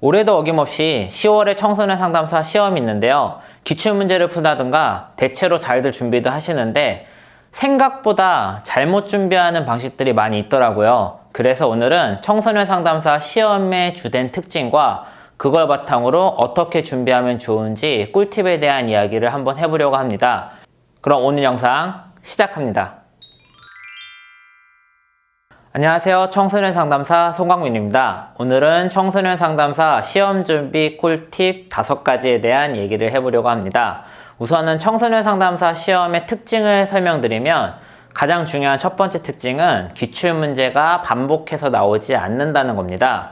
올해도 어김없이 10월에 청소년 상담사 시험이 있는데요. 기출문제를 푼다든가 대체로 잘들 준비도 하시는데 생각보다 잘못 준비하는 방식들이 많이 있더라고요. 그래서 오늘은 청소년 상담사 시험의 주된 특징과 그걸 바탕으로 어떻게 준비하면 좋은지 꿀팁에 대한 이야기를 한번 해보려고 합니다. 그럼 오늘 영상 시작합니다. 안녕하세요. 청소년 상담사 송광민입니다. 오늘은 청소년 상담사 시험 준비 꿀팁 5가지에 대한 얘기를 해보려고 합니다. 우선은 청소년 상담사 시험의 특징을 설명드리면 가장 중요한 첫 번째 특징은 기출문제가 반복해서 나오지 않는다는 겁니다.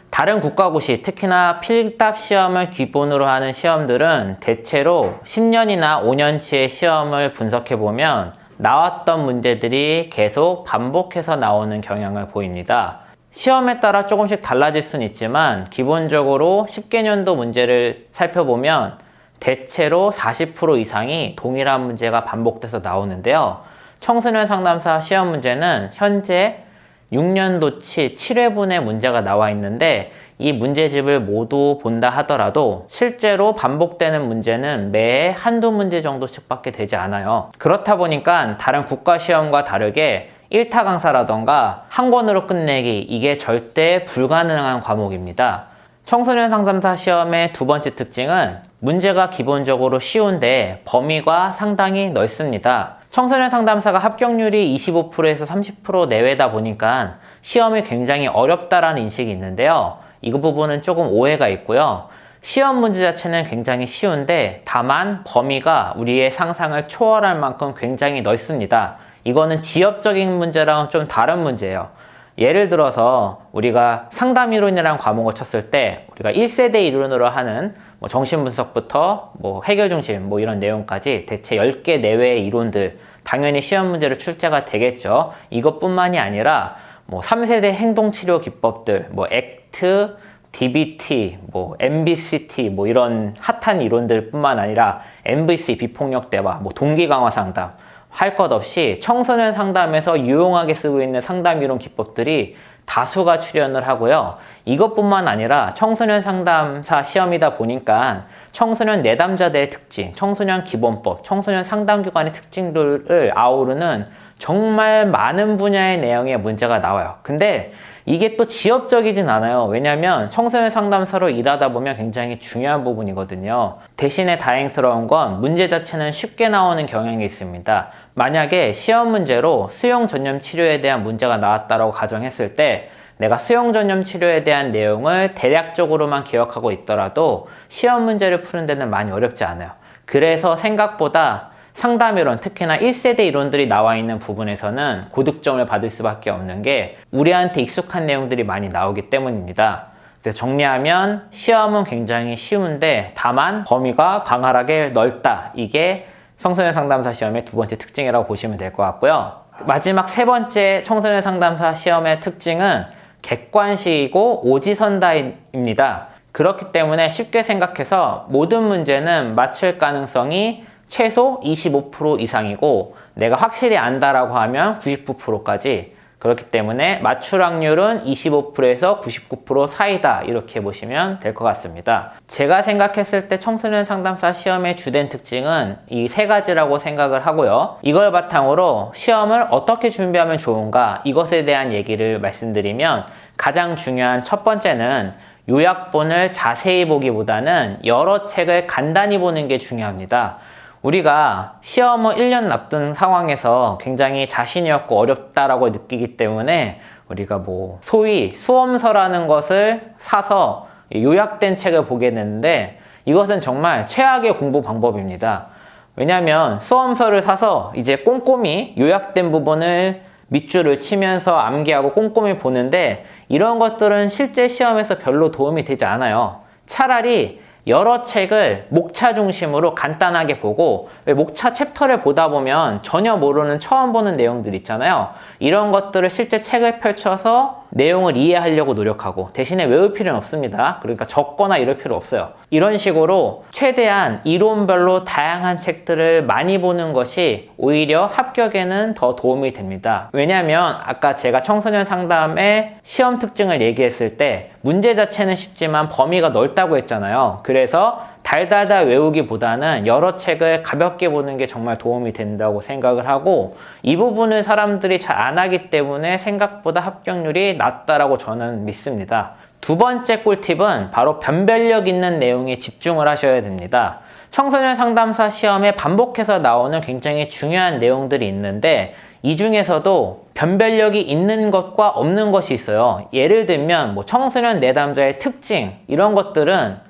다른 국가고시, 특히나 필답 시험을 기본으로 하는 시험들은 대체로 10년이나 5년치의 시험을 분석해보면 나왔던 문제들이 계속 반복해서 나오는 경향을 보입니다. 시험에 따라 조금씩 달라질 수는 있지만 기본적으로 10개년도 문제를 살펴보면 대체로 40% 이상이 동일한 문제가 반복돼서 나오는데요. 청소년 상담사 시험 문제는 현재 6년도치 7회분의 문제가 나와 있는데 이 문제집을 모두 본다 하더라도 실제로 반복되는 문제는 매해 한두 문제 정도씩 밖에 되지 않아요. 그렇다 보니까 다른 국가시험과 다르게 1타 강사라던가 한 권으로 끝내기, 이게 절대 불가능한 과목입니다. 청소년 상담사 시험의 두 번째 특징은 문제가 기본적으로 쉬운데 범위가 상당히 넓습니다. 청소년 상담사가 합격률이 25%에서 30% 내외다 보니까 시험이 굉장히 어렵다라는 인식이 있는데요. 이 부분은 조금 오해가 있고요. 시험 문제 자체는 굉장히 쉬운데 다만 범위가 우리의 상상을 초월할 만큼 굉장히 넓습니다. 이거는 지엽적인 문제랑은 좀 다른 문제예요. 예를 들어서 우리가 상담이론이라는 과목을 쳤을 때 우리가 1세대 이론으로 하는 정신분석부터 해결중심 이런 내용까지 대체 10개 내외의 이론들 당연히 시험 문제로 출제가 되겠죠. 이것뿐만이 아니라 3세대 행동치료 기법들, 액트, DBT, MBCT 이런 핫한 이론들 뿐만 아니라 MVC, 비폭력 대화, 동기 강화 상담 할 것 없이 청소년 상담에서 유용하게 쓰고 있는 상담 이론 기법들이 다수가 출연을 하고요. 이것뿐만 아니라 청소년 상담사 시험이다 보니까 청소년 내담자들의 특징, 청소년 기본법, 청소년 상담기관의 특징들을 아우르는 정말 많은 분야의 내용의 문제가 나와요. 근데 이게 또 지엽적이진 않아요. 왜냐하면 청소년 상담사로 일하다 보면 굉장히 중요한 부분이거든요. 대신에 다행스러운 건 문제 자체는 쉽게 나오는 경향이 있습니다. 만약에 시험 문제로 수용 전염 치료에 대한 문제가 나왔다고 가정했을 때 내가 수용 전염 치료에 대한 내용을 대략적으로만 기억하고 있더라도 시험 문제를 푸는 데는 많이 어렵지 않아요. 그래서 생각보다 상담이론, 특히나 1세대 이론들이 나와 있는 부분에서는 고득점을 받을 수밖에 없는 게 우리한테 익숙한 내용들이 많이 나오기 때문입니다. 그래서 정리하면 시험은 굉장히 쉬운데 다만 범위가 광활하게 넓다. 이게 청소년 상담사 시험의 두 번째 특징이라고 보시면 될 것 같고요. 마지막 세 번째 청소년 상담사 시험의 특징은 객관식이고 오지선다입니다. 그렇기 때문에 쉽게 생각해서 모든 문제는 맞출 가능성이 최소 25% 이상이고 내가 확실히 안다라고 하면 99%까지, 그렇기 때문에 맞출 확률은 25%에서 99% 사이다, 이렇게 보시면 될 것 같습니다. 제가 생각했을 때 청소년 상담사 시험의 주된 특징은 이 세 가지라고 생각을 하고요. 이걸 바탕으로 시험을 어떻게 준비하면 좋은가, 이것에 대한 얘기를 말씀드리면 가장 중요한 첫 번째는 요약본을 자세히 보기보다는 여러 책을 간단히 보는 게 중요합니다. 우리가 시험을 1년 앞둔 상황에서 굉장히 자신이 없고 어렵다라고 느끼기 때문에 우리가 소위 수험서라는 것을 사서 요약된 책을 보게 되는데 이것은 정말 최악의 공부 방법입니다. 왜냐하면 수험서를 사서 이제 꼼꼼히 요약된 부분을 밑줄을 치면서 암기하고 꼼꼼히 보는데 이런 것들은 실제 시험에서 별로 도움이 되지 않아요. 차라리 여러 책을 목차 중심으로 간단하게 보고, 목차 챕터를 보다 보면 전혀 모르는 처음 보는 내용들 있잖아요. 이런 것들을 실제 책을 펼쳐서 내용을 이해하려고 노력하고 대신에 외울 필요는 없습니다. 그러니까 적거나 이럴 필요 없어요. 이런 식으로 최대한 이론별로 다양한 책들을 많이 보는 것이 오히려 합격에는 더 도움이 됩니다. 왜냐하면 아까 제가 청소년 상담의 시험 특징을 얘기했을 때 문제 자체는 쉽지만 범위가 넓다고 했잖아요. 그래서 달달달 외우기보다는 여러 책을 가볍게 보는 게 정말 도움이 된다고 생각을 하고, 이 부분을 사람들이 잘 안 하기 때문에 생각보다 합격률이 낮다라고 저는 믿습니다. 두 번째 꿀팁은 바로 변별력 있는 내용에 집중을 하셔야 됩니다. 청소년 상담사 시험에 반복해서 나오는 굉장히 중요한 내용들이 있는데 이 중에서도 변별력이 있는 것과 없는 것이 있어요. 예를 들면 뭐 청소년 내담자의 특징, 이런 것들은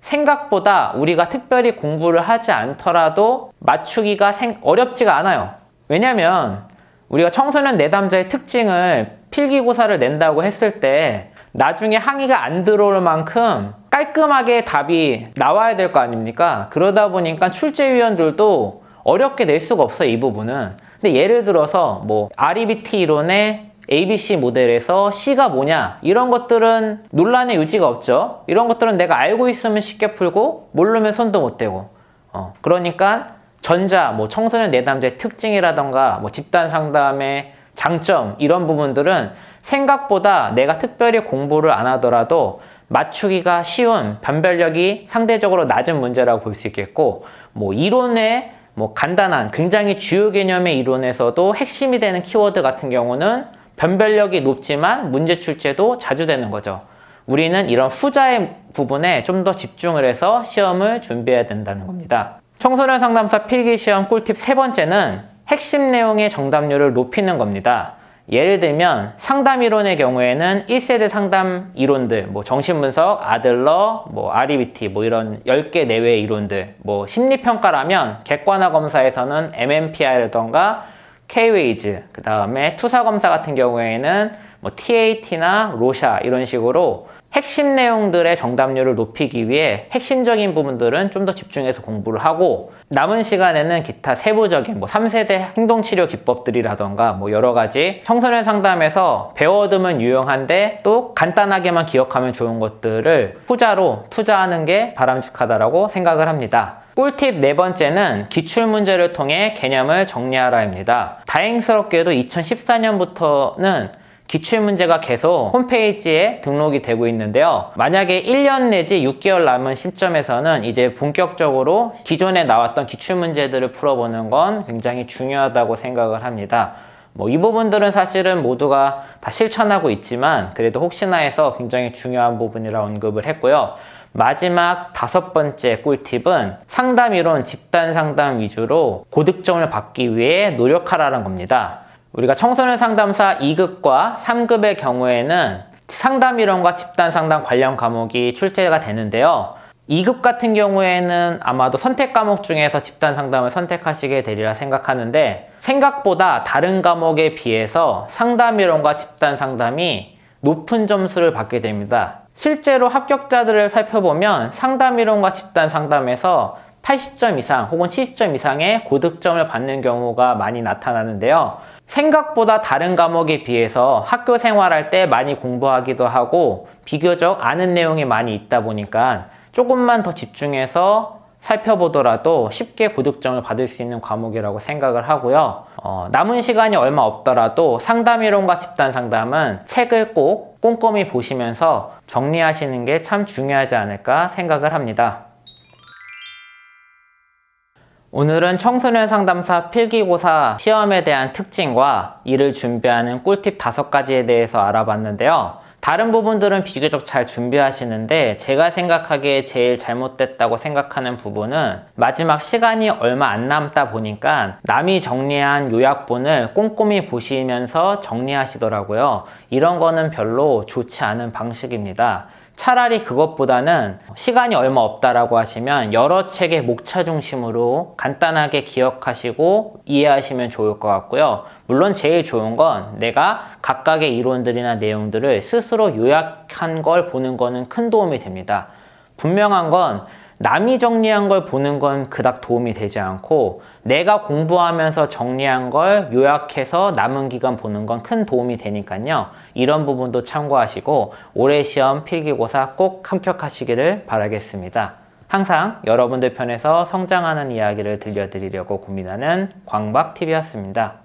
생각보다 우리가 특별히 공부를 하지 않더라도 맞추기가 어렵지가 않아요. 왜냐면 우리가 청소년 내담자의 특징을 필기고사를 낸다고 했을 때 나중에 항의가 안 들어올 만큼 깔끔하게 답이 나와야 될 거 아닙니까? 그러다 보니까 출제위원들도 어렵게 낼 수가 없어요, 이 부분은. 근데 예를 들어서 뭐 REBT 이론의 ABC 모델에서 C가 뭐냐, 이런 것들은 논란의 여지가 없죠. 이런 것들은 내가 알고 있으면 쉽게 풀고 모르면 손도 못 대고. 그러니까 뭐 청소년 내담자의 특징이라던가 뭐 집단 상담의 장점, 이런 부분들은 생각보다 내가 특별히 공부를 안 하더라도 맞추기가 쉬운, 변별력이 상대적으로 낮은 문제라고 볼 수 있겠고, 뭐 이론의 간단한 굉장히 주요 개념의 이론에서도 핵심이 되는 키워드 같은 경우는 변별력이 높지만 문제 출제도 자주 되는 거죠. 우리는 이런 후자의 부분에 좀 더 집중을 해서 시험을 준비해야 된다는 겁니다. 청소년 상담사 필기시험 꿀팁 세 번째는 핵심 내용의 정답률을 높이는 겁니다. 예를 들면 상담이론의 경우에는 1세대 상담 이론들, 뭐 정신분석, 아들러, 뭐 REBT, 뭐 이런 10개 내외의 이론들, 뭐 심리평가라면 객관화 검사에서는 MMPI라던가 K-웨이즈, 그 다음에 투사검사 같은 경우에는 뭐 TAT나 로샤, 이런 식으로 핵심 내용들의 정답률을 높이기 위해 핵심적인 부분들은 좀 더 집중해서 공부를 하고, 남은 시간에는 기타 세부적인 뭐 3세대 행동치료 기법들이라던가 뭐 여러 가지 청소년 상담에서 배워두면 유용한데 또 간단하게만 기억하면 좋은 것들을 후자로 투자하는 게 바람직하다라고 생각을 합니다. 꿀팁 네 번째는 기출문제를 통해 개념을 정리하라입니다. 다행스럽게도 2014년부터는 기출문제가 계속 홈페이지에 등록이 되고 있는데요. 만약에 1년 내지 6개월 남은 시점에서는 이제 본격적으로 기존에 나왔던 기출문제들을 풀어보는 건 굉장히 중요하다고 생각을 합니다. 이 부분들은 사실은 모두가 다 실천하고 있지만 그래도 혹시나 해서 굉장히 중요한 부분이라 언급을 했고요. 마지막 다섯 번째 꿀팁은 상담이론, 집단 상담 위주로 고득점을 받기 위해 노력하라는 겁니다. 우리가 청소년 상담사 2급과 3급의 경우에는 상담이론과 집단 상담 관련 과목이 출제가 되는데요. 2급 같은 경우에는 아마도 선택 과목 중에서 집단 상담을 선택하시게 되리라 생각하는데, 생각보다 다른 과목에 비해서 상담이론과 집단 상담이 높은 점수를 받게 됩니다. 실제로 합격자들을 살펴보면 상담이론과 집단 상담에서 80점 이상 혹은 70점 이상의 고득점을 받는 경우가 많이 나타나는데요. 생각보다 다른 과목에 비해서 학교 생활할 때 많이 공부하기도 하고 비교적 아는 내용이 많이 있다 보니까 조금만 더 집중해서 살펴보더라도 쉽게 고득점을 받을 수 있는 과목이라고 생각을 하고요. 남은 시간이 얼마 없더라도 상담이론과 집단 상담은 책을 꼭 꼼꼼히 보시면서 정리하시는 게 참 중요하지 않을까 생각을 합니다. 오늘은 청소년 상담사 필기고사 시험에 대한 특징과 이를 준비하는 꿀팁 5가지에 대해서 알아봤는데요. 다른 부분들은 비교적 잘 준비하시는데 제가 생각하기에 제일 잘못됐다고 생각하는 부분은 마지막 시간이 얼마 안 남다 보니까 남이 정리한 요약본을 꼼꼼히 보시면서 정리하시더라고요. 이런 거는 별로 좋지 않은 방식입니다. 차라리 그것보다는 시간이 얼마 없다라고 하시면 여러 책의 목차 중심으로 간단하게 기억하시고 이해하시면 좋을 것 같고요. 물론 제일 좋은 건 내가 각각의 이론들이나 내용들을 스스로 요약한 걸 보는 거는 큰 도움이 됩니다. 분명한 건 남이 정리한 걸 보는 건 그닥 도움이 되지 않고 내가 공부하면서 정리한 걸 요약해서 남은 기간 보는 건 큰 도움이 되니까요. 이런 부분도 참고하시고 올해 시험 필기고사 꼭 합격하시기를 바라겠습니다. 항상 여러분들 편에서 성장하는 이야기를 들려드리려고 고민하는 광박TV였습니다.